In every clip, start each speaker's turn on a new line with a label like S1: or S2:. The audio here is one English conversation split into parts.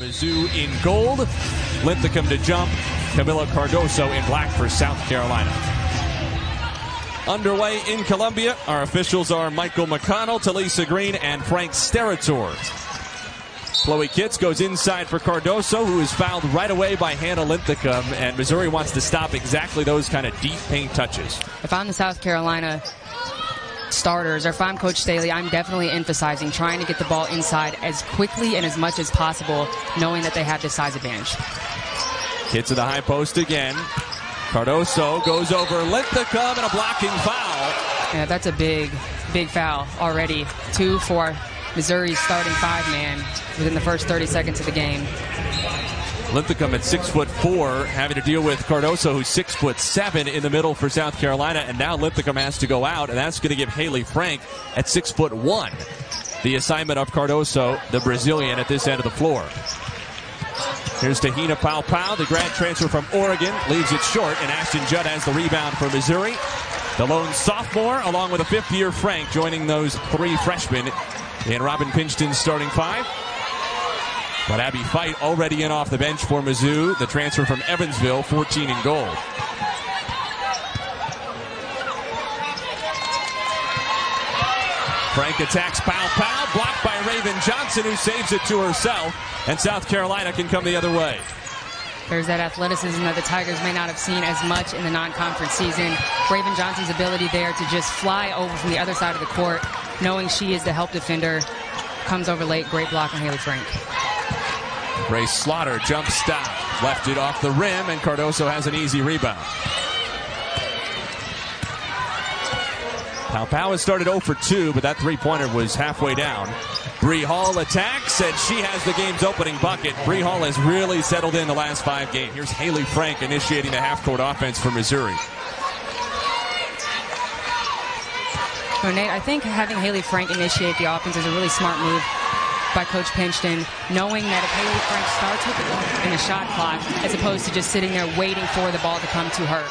S1: Mizzou in gold, Linthicum to jump, Camila Cardoso in black for South Carolina. Underway in Columbia, our officials are Michael McConnell, Talisa Green, and Frank Sterator. Chloe Kitts goes inside for Cardoso, who is fouled right away by Hannah Linthicum, and Missouri wants to stop exactly those kind of deep paint touches.
S2: If I'm the South Carolina starters, or if I'm Coach Staley, I'm definitely emphasizing trying to get the ball inside as quickly and as much as possible, knowing that they have this size advantage.
S1: Kitts to the high post again. Cardoso goes over Linthicum and a blocking foul.
S2: Yeah, that's a big foul already. 2 for Missouri's starting 5-man within the first 30 seconds of the game.
S1: Linthicum at 6'4", having to deal with Cardoso, who's 6'7" in the middle for South Carolina, and now Linthicum has to go out, and that's going to give Hayley Frank at 6'1" the assignment of Cardoso, the Brazilian, at this end of the floor. Here's Te-Hina Paopao, the grad transfer from Oregon, leaves it short, and Ashton Judd has the rebound for Missouri. The lone sophomore, along with a fifth-year Frank, joining those 3 freshmen in Robin Pingeton's starting 5. But Abby Fight already in off the bench for Mizzou, the transfer from Evansville, 14 in gold. Frank attacks Paopao, blocked by Raven Johnson, who saves it to herself, and South Carolina can come the other way.
S2: There's that athleticism that the Tigers may not have seen as much in the non-conference season. Raven Johnson's ability there to just fly over from the other side of the court, knowing she is the help defender, comes over late. Great block on Hayley Frank.
S1: Grace Slaughter jump stop, left it off the rim, and Cardoso has an easy rebound. Paopao has started 0 for 2, but that three-pointer was halfway down. Bree Hall attacks, and she has the game's opening bucket. Bree Hall has really settled in the last 5 games. Here's Hayley Frank initiating the half-court offense for Missouri.
S2: So Nate, I think having Hayley Frank initiate the offense is a really smart move by Coach Pingeton, knowing that if Hayley Frank starts with the ball in the shot clock, as opposed to just sitting there waiting for the ball to come to her.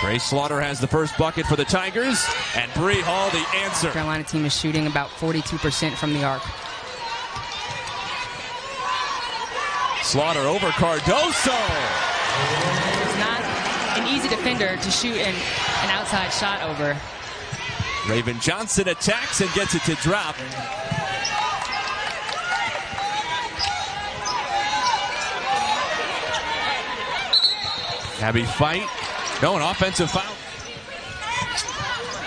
S1: Grace Slaughter has the first bucket for the Tigers, and Bree Hall the answer.
S2: The Carolina team is shooting about 42% from the arc.
S1: Slaughter over Cardoso.
S2: It's not an easy defender to shoot an outside shot over.
S1: Raven Johnson attacks and gets it to drop. Abby Fight. No, an offensive foul.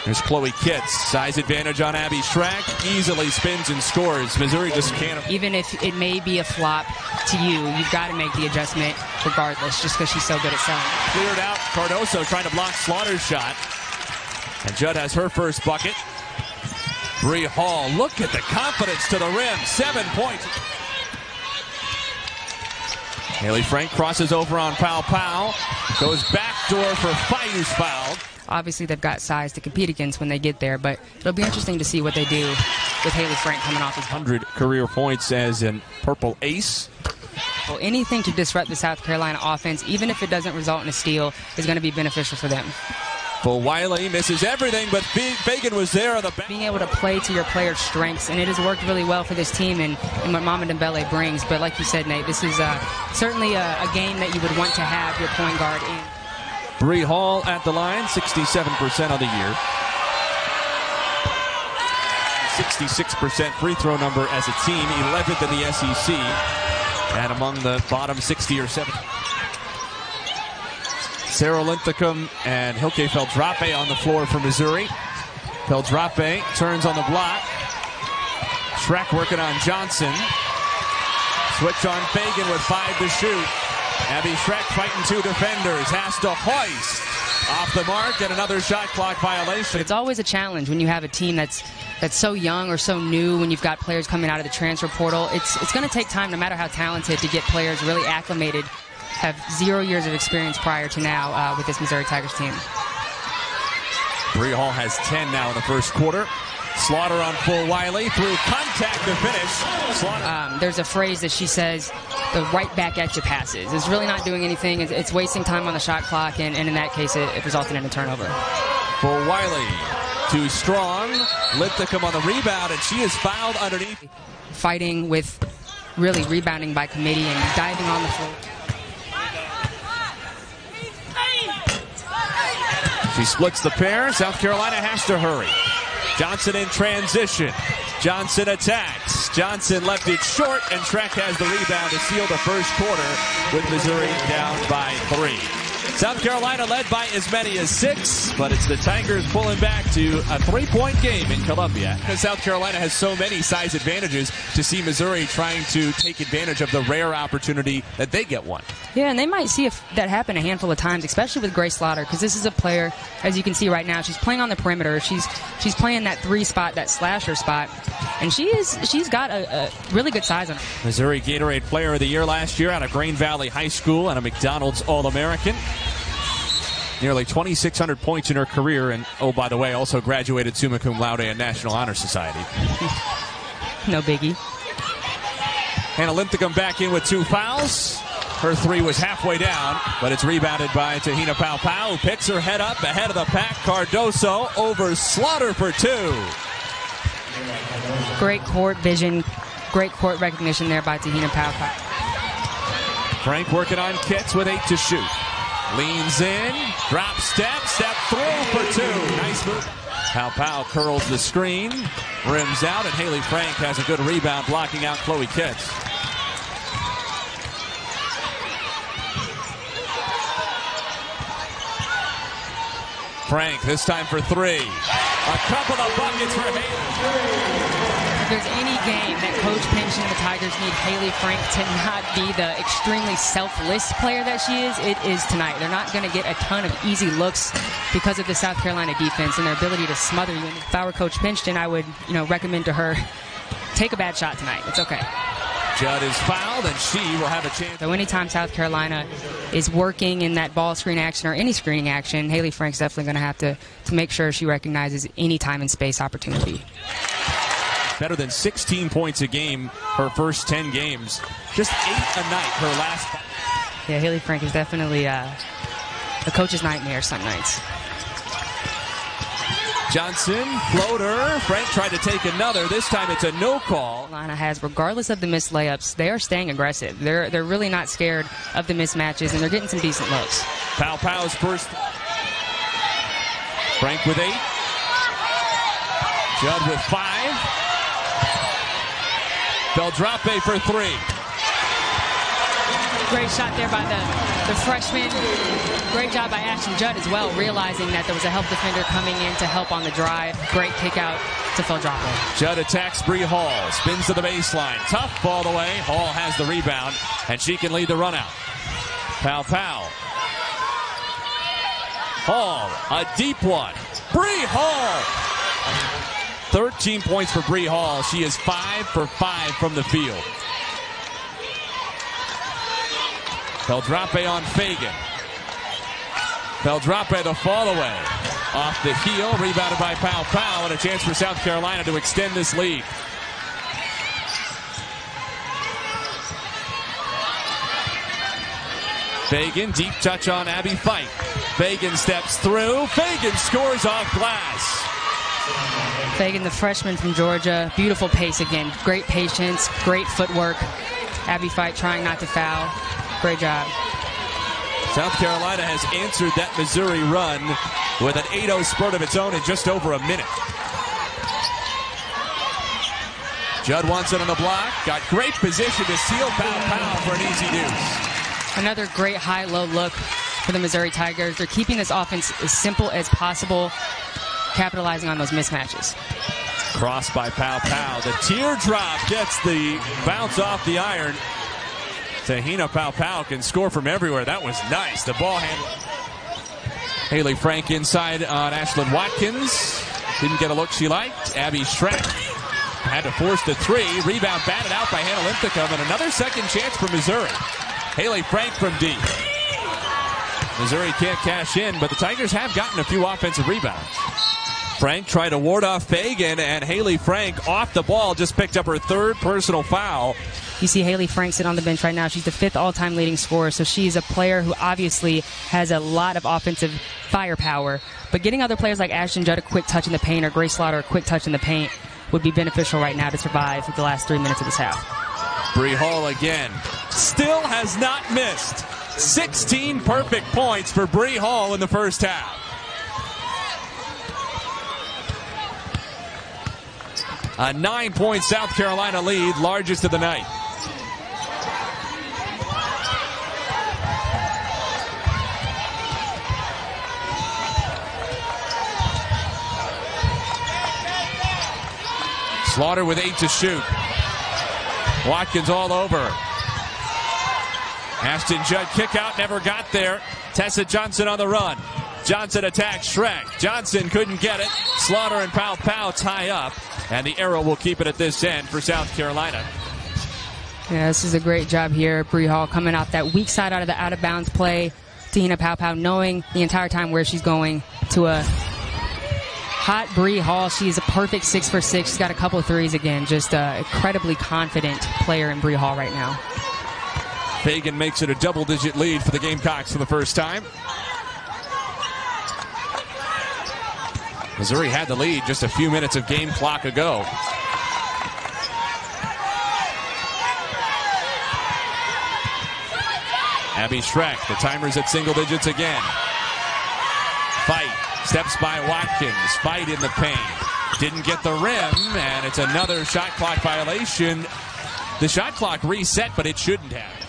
S1: There's Chloe Kitts. Size advantage on Abby Schrack. Easily spins and scores. Missouri just can't.
S2: Even if it may be a flop to you, you've got to make the adjustment regardless, just because she's so good at selling.
S1: Cleared out. Cardoso trying to block Slaughter's shot. And Judd has her first bucket. Bree Hall, look at the confidence to the rim. 7 points. Hayley Frank crosses over on Paopao. Goes backdoor for Fight, who's fouled.
S2: Obviously, they've got size to compete against when they get there, but it'll be interesting to see what they do with Hayley Frank coming off his
S1: 100 career points as a purple ace.
S2: Well, anything to disrupt the South Carolina offense, even if it doesn't result in a steal, is going to be beneficial for them.
S1: Full Wiley misses everything, but Fagan was there on the back.
S2: Being able to play to your players' strengths, and it has worked really well for this team and what Mama Dembele brings. But like you said, Nate, this is certainly a game that you would want to have your point guard in.
S1: Bree Hall at the line, 67% on the year. 66% free throw number as a team, 11th in the SEC, and among the bottom 60 or 70. Sarah Linthicum and Hilke Feldrape on the floor for Missouri. Feldrape turns on the block. Schreck working on Johnson. Switch on Fagan with 5 to shoot. Abby Schreck fighting 2 defenders. Has to hoist off the mark, and another shot clock violation.
S2: It's always a challenge when you have a team that's so young or so new, when you've got players coming out of the transfer portal. It's going to take time, no matter how talented, to get players really acclimated. Have 0 years of experience prior to now with this Missouri Tigers team.
S1: Bree Hall has 10 now in the first quarter. Slaughter on Full Wiley through contact to finish.
S2: There's a phrase that she says, the right back at you passes. It's really not doing anything. It's wasting time on the shot clock, and in that case, it resulted in a turnover.
S1: Full Wiley, too strong. Linthicum on the rebound, and she is fouled underneath.
S2: Fighting with really rebounding by committee and diving on the floor.
S1: She splits the pair. South Carolina has to hurry. Johnson in transition. Johnson attacks. Johnson left it short, and Trek has the rebound to seal the first quarter with Missouri down by 3. South Carolina led by as many as 6, but it's the Tigers pulling back to a 3-point game in Columbia. Because South Carolina has so many size advantages, to see Missouri trying to take advantage of the rare opportunity that they get one.
S2: Yeah, and they might see that happen a handful of times, especially with Grace Slaughter, because this is a player, as you can see right now, she's playing on the perimeter. She's playing that 3 spot, that slasher spot, and she's got a really good size on her.
S1: Missouri Gatorade Player of the Year last year out of Green Valley High School and a McDonald's All-American. Nearly 2,600 points in her career, and, oh, by the way, also graduated summa cum laude in National Honor Society.
S2: No biggie.
S1: Hannah Linthicum back in with 2 fouls. Her 3 was halfway down, but it's rebounded by Te-Hina Paopao, who picks her head up ahead of the pack. Cardoso over Slaughter for 2.
S2: Great court vision, great court recognition there by Te-Hina Paopao.
S1: Frank working on Kitts with 8 to shoot. Leans in, drop step through for 2. Nice move. Paopao curls the screen, rims out, and Hayley Frank has a good rebound blocking out Chloe Kitts. Frank, this time for 3. A couple of buckets for Hayley.
S2: If there's any game that Coach Pingeton and the Tigers need Hayley Frank to not be the extremely selfless player that she is, it is tonight. They're not going to get a ton of easy looks because of the South Carolina defense and their ability to smother you. And if I were Coach Pingeton, I would, recommend to her, take a bad shot tonight. It's okay.
S1: Judd is fouled, and she will have a chance.
S2: So anytime South Carolina is working in that ball screen action or any screening action, Hayley Frank's definitely going to have to make sure she recognizes any time and space opportunity.
S1: Better than 16 points a game her first 10 games. Just 8 a night her last.
S2: Yeah, Hayley Frank is definitely a coach's nightmare some nights.
S1: Johnson, floater. Frank tried to take another. This time it's a no call.
S2: Carolina has, regardless of the missed layups, they are staying aggressive. They're really not scared of the mismatches, and they're getting some decent looks.
S1: Paopau's first. Frank with 8. Judd with 5. Beldrape for 3.
S2: Great shot there by the freshman. Great job by Ashton Judd as well, realizing that there was a help defender coming in to help on the drive. Great kick out to Beldrape.
S1: Judd attacks Bree Hall. Spins to the baseline. Tough ball the way. Hall has the rebound, and she can lead the run out. Paopao. Hall, a deep one. Bree Hall. 13 points for Bree Hall. She is 5 for 5 from the field. Beldrape on Fagan. Beldrape the fall away. Off the heel, rebounded by Paopao, and a chance for South Carolina to extend this lead. Fagan, deep touch on Abby Fight. Fagan steps through. Fagan scores off glass.
S2: Fagan, the freshman from Georgia, beautiful pace again. Great patience, great footwork. Abby Fight trying not to foul. Great job.
S1: South Carolina has answered that Missouri run with an 8-0 spurt of its own in just over a minute. Judd wants it on the block. Got great position to seal Paopao for an easy deuce.
S2: Another great high-low look for the Missouri Tigers. They're keeping this offense as simple as possible, capitalizing on those mismatches.
S1: Cross by Paopao. The teardrop gets the bounce off the iron. Te-Hina Paopao can score from everywhere. That was nice. The ball handle. Hayley Frank inside on Ashlyn Watkins. Didn't get a look she liked. Abby Schreck had to force the 3. Rebound batted out by Hannah Linthicum, and another second chance for Missouri. Hayley Frank from deep. Missouri can't cash in, but the Tigers have gotten a few offensive rebounds. Frank tried to ward off Fagan, and Hayley Frank off the ball just picked up her 3rd personal foul.
S2: You see Hayley Frank sit on the bench right now. She's the 5th all-time leading scorer, so she's a player who obviously has a lot of offensive firepower. But getting other players like Ashton Judd a quick touch in the paint or Grace Slaughter a quick touch in the paint would be beneficial right now to survive for the last 3 minutes of this half.
S1: Bree Hall again. Still has not missed. 16 perfect points for Bree Hall in the first half. A 9-point South Carolina lead, largest of the night. Slaughter with 8 to shoot. Watkins all over. Ashton Judd kick out, never got there. Tessa Johnson on the run. Johnson attacks Shrek. Johnson couldn't get it. Slaughter and Paopao tie up. And the arrow will keep it at this end for South Carolina.
S2: Yeah, this is a great job here. Bree Hall coming off that weak side out of the out-of-bounds play. Te-Hina Paopao knowing the entire time where she's going to a hot Bree Hall. She's a perfect 6 for 6. She's got a couple of threes again. Just an incredibly confident player in Bree Hall right now.
S1: Fagan makes it a double-digit lead for the Gamecocks for the first time. Missouri had the lead just a few minutes of game clock ago. Abby Shrek, the timer's at single digits again. Fight, steps by Watkins, fight in the paint. Didn't get the rim, and it's another shot clock violation. The shot clock reset, but it shouldn't have.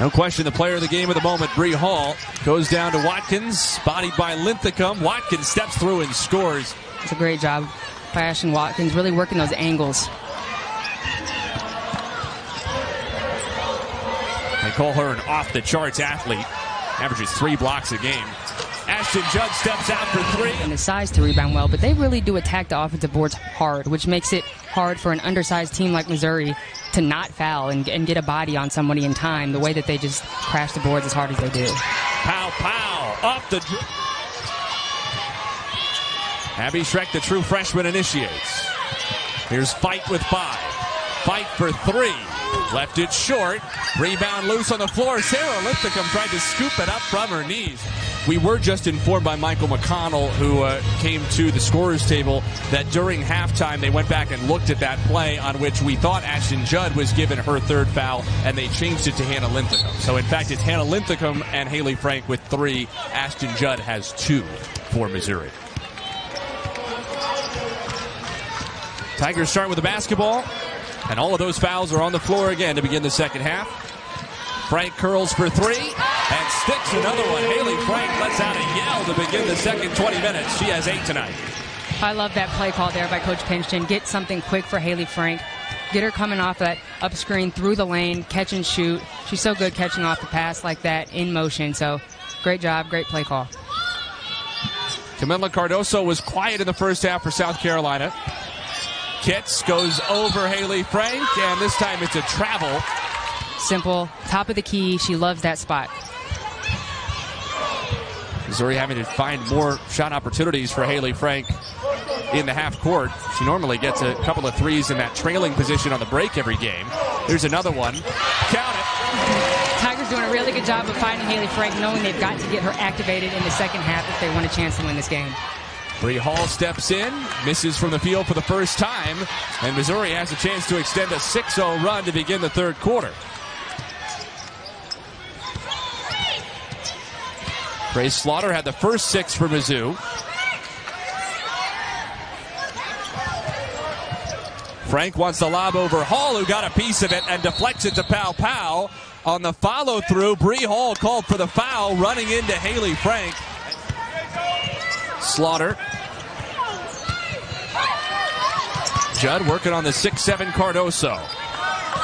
S1: No question, the player of the game at the moment, Bree Hall, goes down to Watkins, bodied by Linthicum. Watkins steps through and scores.
S2: It's a great job by Ashton Watkins, really working those angles.
S1: They call her an off-the-charts athlete. Averages 3 blocks a game. Ashton Judd steps out for 3.
S2: And the size to rebound well, but they really do attack the offensive boards hard, which makes it hard for an undersized team like Missouri to not foul and get a body on somebody in time, the way that they just crash the boards as hard as they do.
S1: Paopao off the Abby Shrek, the true freshman, initiates. Here's Fight with 5. Fight for 3. Left it short. Rebound loose on the floor. Sarah Linthicum tried to scoop it up from her knees. We were just informed by Michael McConnell, who came to the scorer's table, that during halftime they went back and looked at that play on which we thought Ashton Judd was given her 3rd foul, and they changed it to Hannah Linthicum. So, in fact, it's Hannah Linthicum and Hayley Frank with 3. Ashton Judd has 2 for Missouri. Tigers start with the basketball, and all of those fouls are on the floor again to begin the second half. Frank curls for 3 and sticks another one. Hayley Frank lets out a yell to begin the second 20 minutes. She has 8 tonight.
S2: I love that play call there by Coach Pingeton. Get something quick for Hayley Frank. Get her coming off that up screen through the lane, catch and shoot. She's so good catching off the pass like that in motion. So great job, great play call.
S1: Camilla Cardoso was quiet in the first half for South Carolina. Kitts goes over Hayley Frank, and this time it's a travel.
S2: Simple, top of the key. She loves that spot.
S1: Missouri having to find more shot opportunities for Hayley Frank in the half court. She normally gets a couple of threes in that trailing position on the break every game. Here's another one. Count it.
S2: Tigers doing a really good job of finding Hayley Frank, knowing they've got to get her activated in the second half if they want a chance to win this game.
S1: Bree Hall steps in, misses from the field for the first time, and Missouri has a chance to extend a 6-0 run to begin the third quarter. Grace Slaughter had the first 6 for Mizzou. Frank wants the lob over Hall, who got a piece of it and deflects it to Paopao. On the follow-through, Bree Hall called for the foul, running into Hayley Frank. Slaughter. Judd working on the 6'7" Cardoso.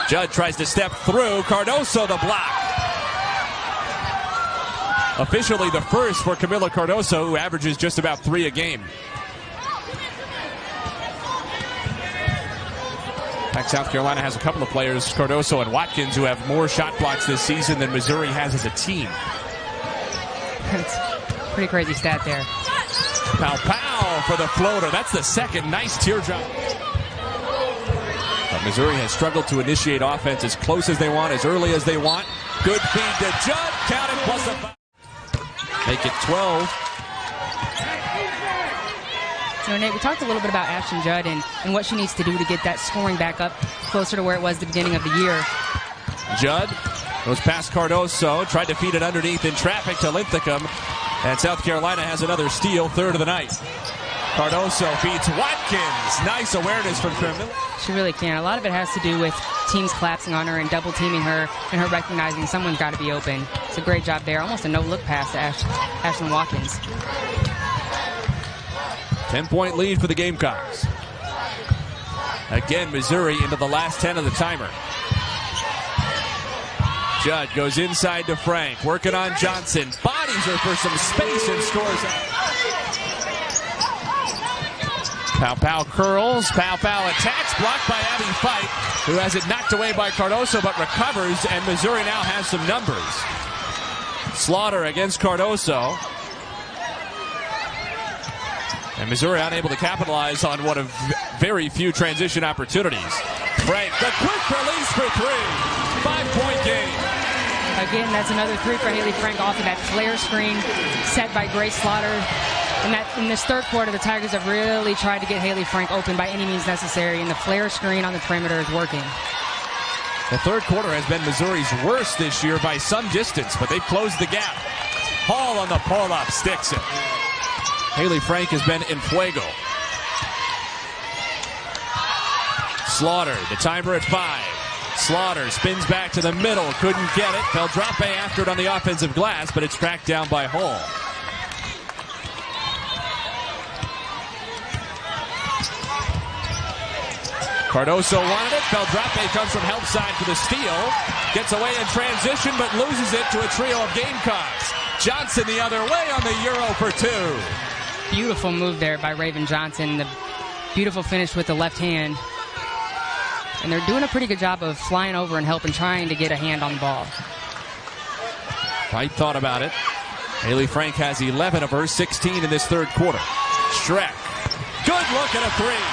S1: Judd tries to step through. Cardoso the block. Officially the first for Camilla Cardoso, who averages just about 3 a game. In fact, South Carolina has a couple of players, Cardoso and Watkins, who have more shot blocks this season than Missouri has as a team.
S2: That's a pretty crazy stat there.
S1: Paopao for the floater. That's the second. Nice teardrop. But Missouri has struggled to initiate offense as close as they want, as early as they want. Good feed to Judd. Count it plus a foul. Make it 12.
S2: Nate, we talked a little bit about Ashton Judd and what she needs to do to get that scoring back up closer to where it was at the beginning of the year.
S1: Judd goes past Cardoso, tried to feed it underneath in traffic to Linthicum, and South Carolina has another steal, third of the night. Cardoso feeds Watkins. Nice awareness from Miller.
S2: She really can. A lot of it has to do with teams collapsing on her and double teaming her and her recognizing someone's got to be open. It's a great job there. Almost a no-look pass to Ashton Watkins.
S1: 10-point lead for the Gamecocks. Again, Missouri into the last 10 of the timer. Judd goes inside to Frank, working on Johnson. Bodies her for some space and scores. Paopao curls. Paopao attacks, blocked by Abby Fight, who has it knocked away by Cardoso, but recovers, and Missouri now has some numbers. Slaughter against Cardoso. And Missouri unable to capitalize on one of very few transition opportunities. Frank, the quick release for three. 5-point game.
S2: Again, that's another three for Hayley Frank off of that flare screen set by Grace Slaughter. And that in this third quarter, the Tigers have really tried to get Hayley Frank open by any means necessary, and the flare screen on the perimeter is working.
S1: The third quarter has been Missouri's worst this year by some distance, but they've closed the gap. Hall on the pull-up, sticks it. Hayley Frank has been in fuego. Slaughter, the timer at 5. Slaughter spins back to the middle, couldn't get it. Beldrape after it on the offensive glass, but it's tracked down by Hall. Cardoso wanted it. Beldrape comes from help side for the steal. Gets away in transition, but loses it to a trio of Gamecocks. Johnson the other way on the Euro for two.
S2: Beautiful move there by Raven Johnson. The beautiful finish with the left hand. And they're doing a pretty good job of flying over and helping, trying to get a hand on the ball.
S1: White thought about it. Hayley Frank has 11 of her 16 in this third quarter. Schreck. Good look at a three.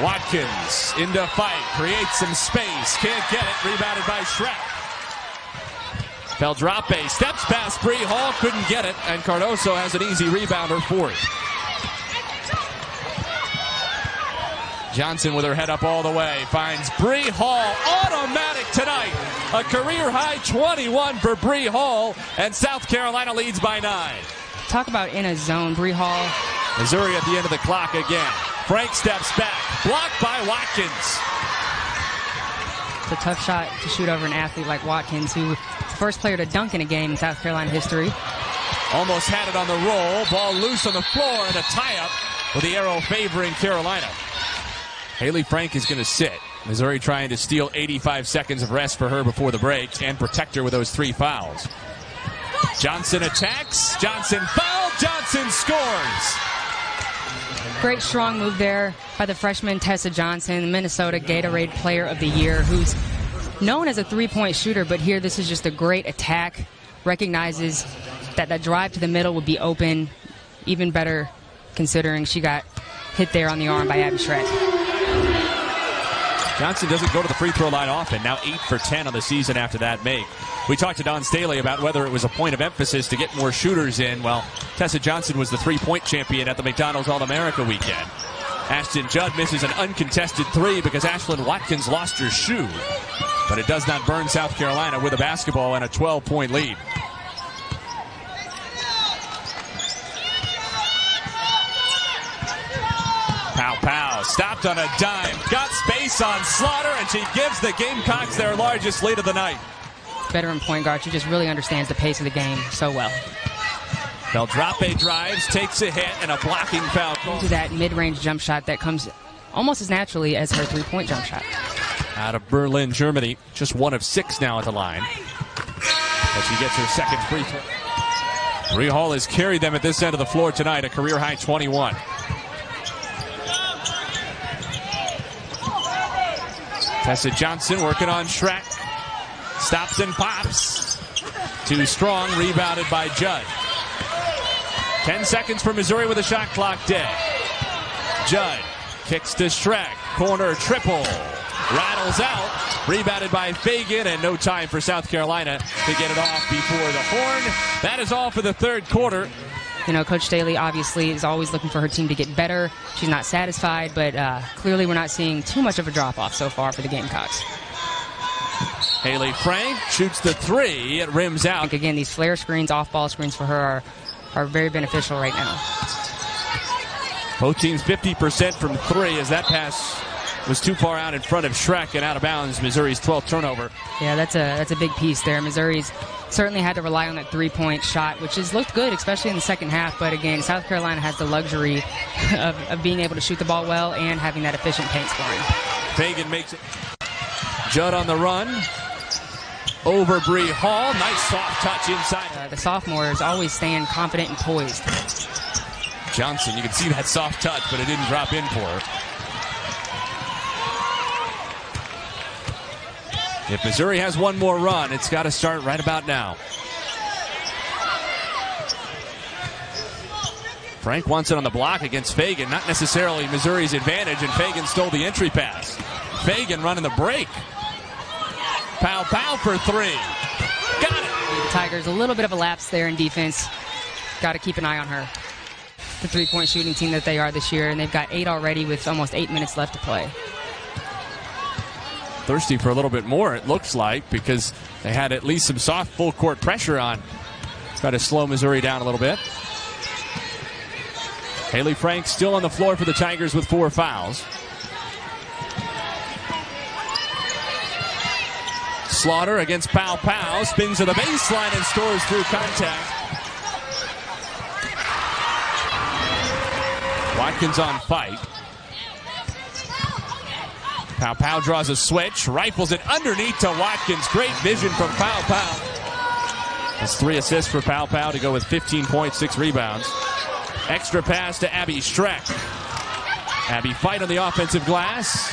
S1: Watkins into Fight. Creates some space. Can't get it. Rebounded by Schreck. Beldrape steps past Bree Hall, couldn't get it, and Cardoso has an easy rebounder for it. Johnson with her head up all the way finds Bree Hall. Automatic tonight. A career-high 21 for Bree Hall, and South Carolina leads by 9.
S2: Talk about in a zone, Bree Hall.
S1: Missouri at the end of the clock again. Frank steps back, blocked by Watkins.
S2: It's a tough shot to shoot over an athlete like Watkins, who is the first player to dunk in a game in South Carolina history.
S1: Almost had it on the roll. Ball loose on the floor, and a tie-up with the arrow favoring Carolina. Hayley Frank is going to sit. Missouri trying to steal 85 seconds of rest for her before the break and protect her with those 3 fouls. Johnson attacks. Johnson foul. Johnson scores.
S2: Great strong move there by the freshman Tessa Johnson, Minnesota Gatorade Player of the Year, who's known as a three-point shooter, but here this is just a great attack. Recognizes that that drive to the middle would be open. Even better considering she got hit there on the arm by Abby Schreck.
S1: Johnson doesn't go to the free throw line often. Now 8 for 10 on the season after that make. We talked to Dawn Staley about whether it was a point of emphasis to get more shooters in. Well, Tessa Johnson was the three-point champion at the McDonald's All-America weekend. Ashton Judd misses an uncontested 3 because Ashlyn Watkins lost her shoe. But it does not burn South Carolina with a basketball and a 12-point lead. Paopao stopped on a dime, got space on Slaughter, and she gives the Gamecocks their largest lead of the night.
S2: Veteran point guard, she just really understands the pace of the game so well.
S1: Beldrape drives, takes a hit, and a blocking foul.
S2: To that mid-range jump shot that comes almost as naturally as her three-point jump shot.
S1: Out of Berlin, Germany, just 1 of 6 now at the line. As she gets her second free throw. Bree Hall has carried them at this end of the floor tonight, a career-high 21. Tessa Johnson working on Schreck. Stops and pops. Too strong, rebounded by Judd. 10 seconds for Missouri with a shot clock dead. Judd Kicks to Schreck. Corner triple. Rattles out. Rebounded by Fagan, and no time for South Carolina to get it off before the horn. That is all for the third quarter.
S2: You know, Coach Staley obviously is always looking for her team to get better. She's not satisfied, but clearly we're not seeing too much of a drop-off so far for the Gamecocks.
S1: Hayley Frank shoots the three. It rims out.
S2: Again, these flare screens, off-ball screens for her are very beneficial right now.
S1: Both teams 50% from three, as that pass was too far out in front of Schreck and out of bounds. Missouri's 12th turnover.
S2: Yeah, that's a big piece there. Missouri's certainly had to rely on that three-point shot, which has looked good, especially in the second half. But again, South Carolina has the luxury of being able to shoot the ball well and having that efficient paint scoring.
S1: Fagan makes it. Judd on the run. Over Bree Hall. Nice soft touch inside.
S2: The sophomores always stand confident and poised.
S1: Johnson, you can see that soft touch, but it didn't drop in for her. If Missouri has one more run, it's got to start right about now. Frank wants it on the block against Fagan. Not necessarily Missouri's advantage, and Fagan stole the entry pass. Fagan running the break. Paopao for three. Got it.
S2: The Tigers, a little bit of a lapse there in defense. Got to keep an eye on her. The three-point shooting team that they are this year, and they've got 8 already with almost 8 minutes left to play.
S1: Thirsty for a little bit more, it looks like, because they had at least some soft full-court pressure on. Try to slow Missouri down a little bit. Hayley Frank still on the floor for the Tigers with 4 fouls. Slaughter against Paopao. Spins to the baseline and scores through contact. Watkins on fight. Paopao draws a switch, rifles it underneath to Watkins. Great vision from Paopao. That's 3 assists for Paopao to go with 15 points, 6 rebounds. Extra pass to Abby Schreck. Abby fight on the offensive glass.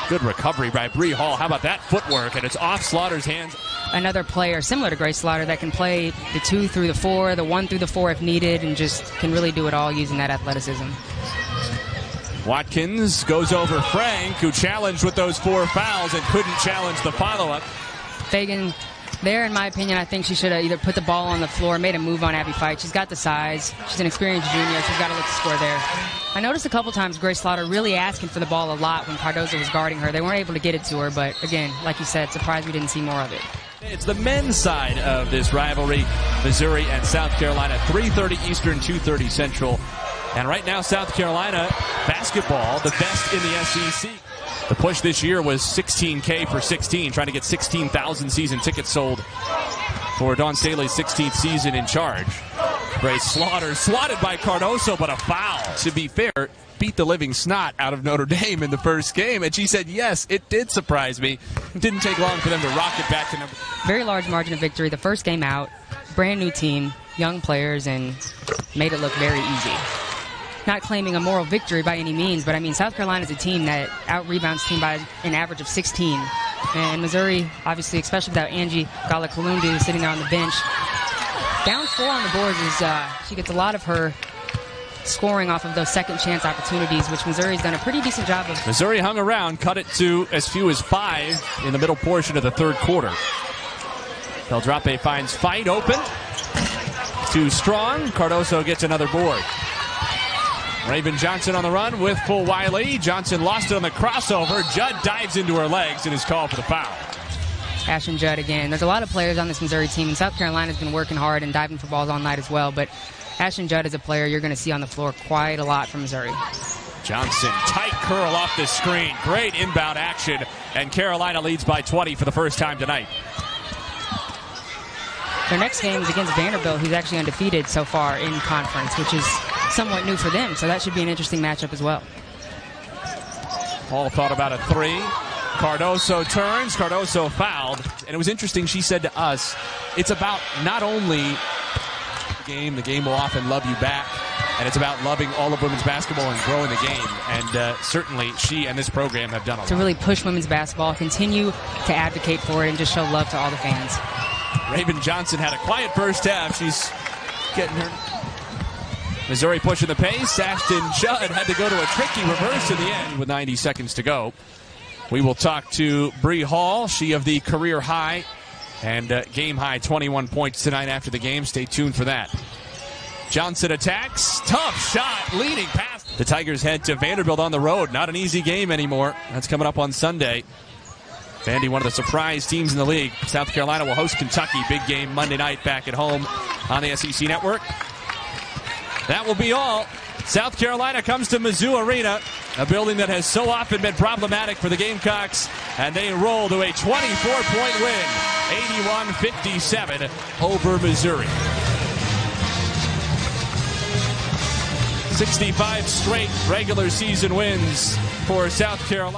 S1: Good recovery by Bree Hall. How about that footwork? And it's off Slaughter's hands.
S2: Another player similar to Grace Slaughter that can play the 2 through the 4, the 1 through the 4 if needed, and just can really do it all using that athleticism.
S1: Watkins goes over Frank, who challenged with those 4 fouls and couldn't challenge the follow-up.
S2: Fagan, there, in my opinion, I think she should have either put the ball on the floor, made a move on Abby Fight. She's got the size. She's an experienced junior. She's got to look to score there. I noticed a couple times Grace Slaughter really asking for the ball a lot when Cardozo was guarding her. They weren't able to get it to her, but again, like you said, surprised we didn't see more of it.
S1: It's the men's side of this rivalry, Missouri and South Carolina, 3:30 Eastern, 2:30 Central. And right now, South Carolina basketball, the best in the SEC. The push this year was $16K for 16, trying to get 16,000 season tickets sold for Dawn Staley's 16th season in charge. Grace Slaughter swatted by Cardozo, but a foul. To be fair, beat the living snot out of Notre Dame in the first game, and she said, yes, it did surprise me. It didn't take long for them to rock it back to number.
S2: Very large margin of victory. The first game out, brand new team, young players, and made it look very easy. Not claiming a moral victory by any means, but I mean, South Carolina is a team that out-rebounds team by an average of 16. And Missouri, obviously, especially without Angie Galakalundu sitting there on the bench, down 4 on the boards is she gets a lot of her scoring off of those second chance opportunities, which Missouri's done a pretty decent job of.
S1: Missouri hung around, cut it to as few as 5 in the middle portion of the third quarter. Beldrape finds Fight open. Too strong. Cardozo gets another board. Raven Johnson on the run with full Wiley. Johnson lost it on the crossover. Judd dives into her legs and is called for the foul.
S2: Ashton Judd again. There's a lot of players on this Missouri team, and South Carolina's been working hard and diving for balls all night as well, but Ashton Judd is a player you're going to see on the floor quite a lot from Missouri.
S1: Johnson, tight curl off the screen. Great inbound action, and Carolina leads by 20 for the first time tonight.
S2: Their next game is against Vanderbilt, who's actually undefeated so far in conference, which is somewhat new for them, so that should be an interesting matchup as well.
S1: Hall thought about a 3. Cardozo turns. Cardozo fouled. And it was interesting, she said to us, it's about not only the game will often love you back, and it's about loving all of women's basketball and growing the game. And certainly she and this program have done a lot.
S2: To really push women's basketball, continue to advocate for it, and just show love to all the fans.
S1: Raven Johnson had a quiet first half. She's getting her. Missouri pushing the pace. Ashton Judd had to go to a tricky reverse in the end with 90 seconds to go. We will talk to Bree Hall, she of the career high and game high 21 points tonight after the game. Stay tuned for that. Johnson attacks. Tough shot. Leading past. The Tigers head to Vanderbilt on the road. Not an easy game anymore. That's coming up on Sunday. Vandy, one of the surprise teams in the league. South Carolina will host Kentucky. Big game Monday night back at home on the SEC Network. That will be all. South Carolina comes to Mizzou Arena, a building that has so often been problematic for the Gamecocks, and they roll to a 24-point win, 81-57 over Missouri. 65 straight regular season wins for South Carolina.